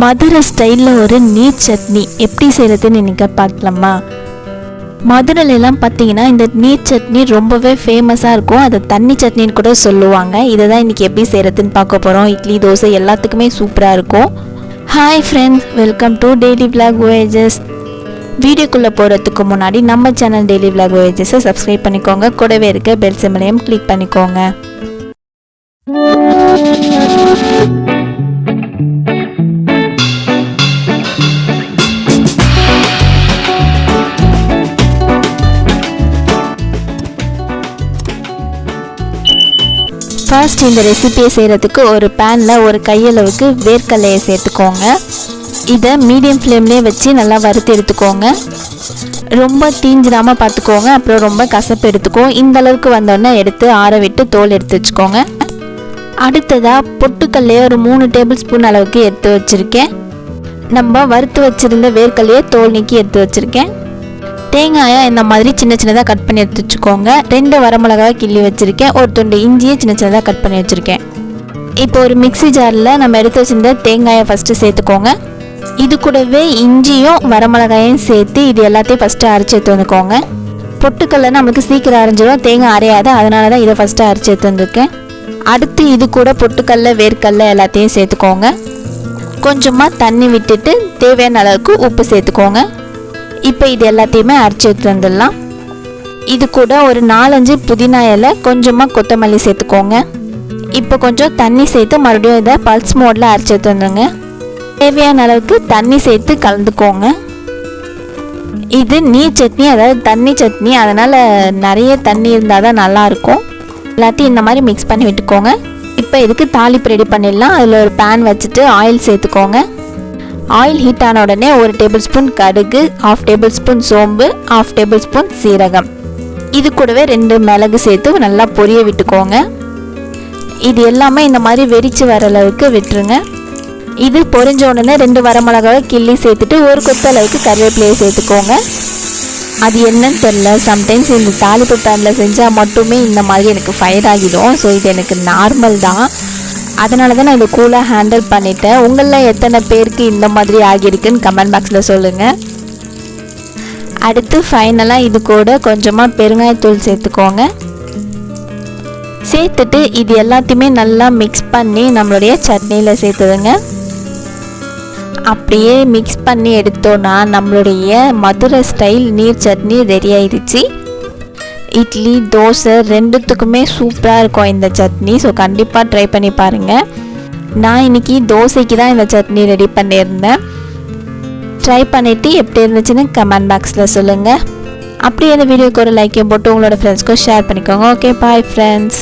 மதுரை ஸ்டைலில் ஒரு நீர் சட்னி எப்படி செய்கிறதுன்னு இன்றைக்கி பார்க்கலாமா. மதுரையிலலாம் பார்த்தீங்கன்னா இந்த நீர் சட்னி ரொம்பவே ஃபேமஸாக இருக்கும். அதை தண்ணி சட்னின்னு கூட சொல்லுவாங்க. இதை தான் இன்றைக்கி எப்படி செய்கிறதுன்னு பார்க்க போகிறோம். இட்லி தோசை எல்லாத்துக்குமே சூப்பராக இருக்கும். Hi friends, welcome to daily vlog voyages. வீடியோக்குள்ளே போகிறதுக்கு முன்னாடி நம்ம channel daily vlog voyages subscribe பண்ணிக்கோங்க. கூடவே இருக்க பெல் சிம்பலையும் கிளிக் பண்ணிக்கோங்க. ஃபர்ஸ்ட் இந்த ரெசிபியை செய்கிறதுக்கு ஒரு பேனில் ஒரு கையளவுக்கு வேர்க்கடலையை சேர்த்துக்கோங்க. இதை மீடியம் ஃப்ளேம்லேயே வச்சு நல்லா வறுத்து எடுத்துக்கோங்க. ரொம்ப தீஞ்சிடாமல் பார்த்துக்கோங்க, அப்புறம் ரொம்ப கசப்பு எடுத்துக்கோங்க. இந்த அளவுக்கு வந்தோடனே எடுத்து ஆற விட்டு தோல் எடுத்து வச்சுக்கோங்க. அடுத்ததாக பொட்டுக்கல்லையே ஒரு 3 டேபிள் ஸ்பூன் அளவுக்கு எடுத்து வச்சுருக்கேன். நம்ம வறுத்து வச்சுருந்த வேர்க்கடலையை தோல் நீக்கி எடுத்து வச்சுருக்கேன். தேங்காயை இந்த மாதிரி சின்ன சின்னதாக கட் பண்ணி எடுத்து வச்சுக்கோங்க. 2 வரமிளகாய் கிள்ளி வச்சுருக்கேன். ஒரு துண்டு இஞ்சியை சின்ன சின்னதாக கட் பண்ணி வச்சுருக்கேன். இப்போ ஒரு மிக்ஸி ஜாரில் நம்ம எடுத்து வச்சுருந்த தேங்காயை ஃபஸ்ட்டு சேர்த்துக்கோங்க. இது கூடவே இஞ்சியும் வரமிளகாயும் சேர்த்து இது எல்லாத்தையும் ஃபஸ்ட்டு அரைச்சி எடுத்து வந்துக்கோங்க. பொட்டுக்கல்ல நம்மளுக்கு சீக்கிரம் அரைஞ்சிடும், தேங்காய் அரையாது, அதனால தான் இதை ஃபஸ்ட்டு அரைச்சி எடுத்து வந்துருக்கேன். அடுத்து இது கூட பொட்டுக்கல்ல வேர்க்கடலை எல்லாத்தையும் சேர்த்துக்கோங்க. கொஞ்சமாக தண்ணி விட்டுட்டு தேவையான அளவுக்கு உப்பு சேர்த்துக்கோங்க. இப்போ இது எல்லாத்தையுமே அரைச்சி எடுத்து வந்துடலாம். இது கூட ஒரு 4-5 புதினா இலை, கொஞ்சமாக கொத்தமல்லி சேர்த்துக்கோங்க. இப்போ கொஞ்சம் தண்ணி சேர்த்து மறுபடியும் இதை பல்ஸ் மோடில் அரைச்சி எடுத்து வந்துடுங்க. தேவையான அளவுக்கு தண்ணி சேர்த்து கலந்துக்கோங்க. இது நீர் சட்னி, அதாவது தண்ணி சட்னி, அதனால் நிறைய தண்ணி இருந்தால் தான் நல்லாயிருக்கும். எல்லாத்தையும் இந்த மாதிரி மிக்ஸ் பண்ணி விட்டுக்கோங்க. இப்போ இதுக்கு தாளிப்பு ரெடி பண்ணிடலாம். அதில் ஒரு பேன் வச்சுட்டு ஆயில் சேர்த்துக்கோங்க. ஆயில் ஹீட் ஆன உடனே 1 டேபிள் ஸ்பூன் கடுகு, 1/2 டேபிள் ஸ்பூன் சோம்பு, 1/2 டேபிள் ஸ்பூன் சீரகம், இது கூடவே 2 மிளகு சேர்த்து நல்லா பொரிய விட்டுக்கோங்க. இது எல்லாமே இந்த மாதிரி வெடித்து வர அளவுக்கு விட்டுருங்க. இது பொரிஞ்ச உடனே 2 வரமிளகாவை கிள்ளி சேர்த்துட்டு ஒரு கொத்தளவுக்கு கருவேப்பிலையை சேர்த்துக்கோங்க. அது என்னன்னு தெரில, சம்டைம்ஸ் இந்த தாளிப்பு பேனில் செஞ்சால் மட்டுமே இந்த மாதிரி எனக்கு ஃபயர் ஆகிடும். ஸோ இது எனக்கு நார்மல் தான், அதனால தான் நான் இதை கூலாக ஹேண்டில் பண்ணிட்டேன். உங்களில் எத்தனை பேருக்கு இந்த மாதிரி ஆகியிருக்குன்னு கமெண்ட் பாக்ஸில் சொல்லுங்கள். அடுத்து ஃபைனலாக இது கூட கொஞ்சமாக பெருங்காயத்தூள் சேர்த்துக்கோங்க. சேர்த்துட்டு இது எல்லாத்தையுமே நல்லா மிக்ஸ் பண்ணி நம்மளுடைய சட்னியில் சேர்த்துதுங்க. அப்படியே மிக்ஸ் பண்ணி எடுத்தோன்னா நம்மளுடைய மதுரை ஸ்டைல் நீர் சட்னி ரெடி ஆயிடுச்சு. இட்லி தோசை ரெண்டுத்துக்குமே சூப்பராக இருக்கும் இந்த சட்னி. ஸோ கண்டிப்பாக ட்ரை பண்ணி பாருங்கள். நான் இன்றைக்கி தோசைக்கு தான் இந்த சட்னி ரெடி பண்ணியிருந்தேன். ட்ரை பண்ணிவிட்டு எப்படி இருந்துச்சுன்னு கமெண்ட் பாக்ஸில் சொல்லுங்கள். அப்படியே இந்த வீடியோக்கு ஒரு லைக்கையும் போட்டு உங்களோட ஃப்ரெண்ட்ஸ்க்கும் ஷேர் பண்ணிக்கோங்க. Okay, bye friends.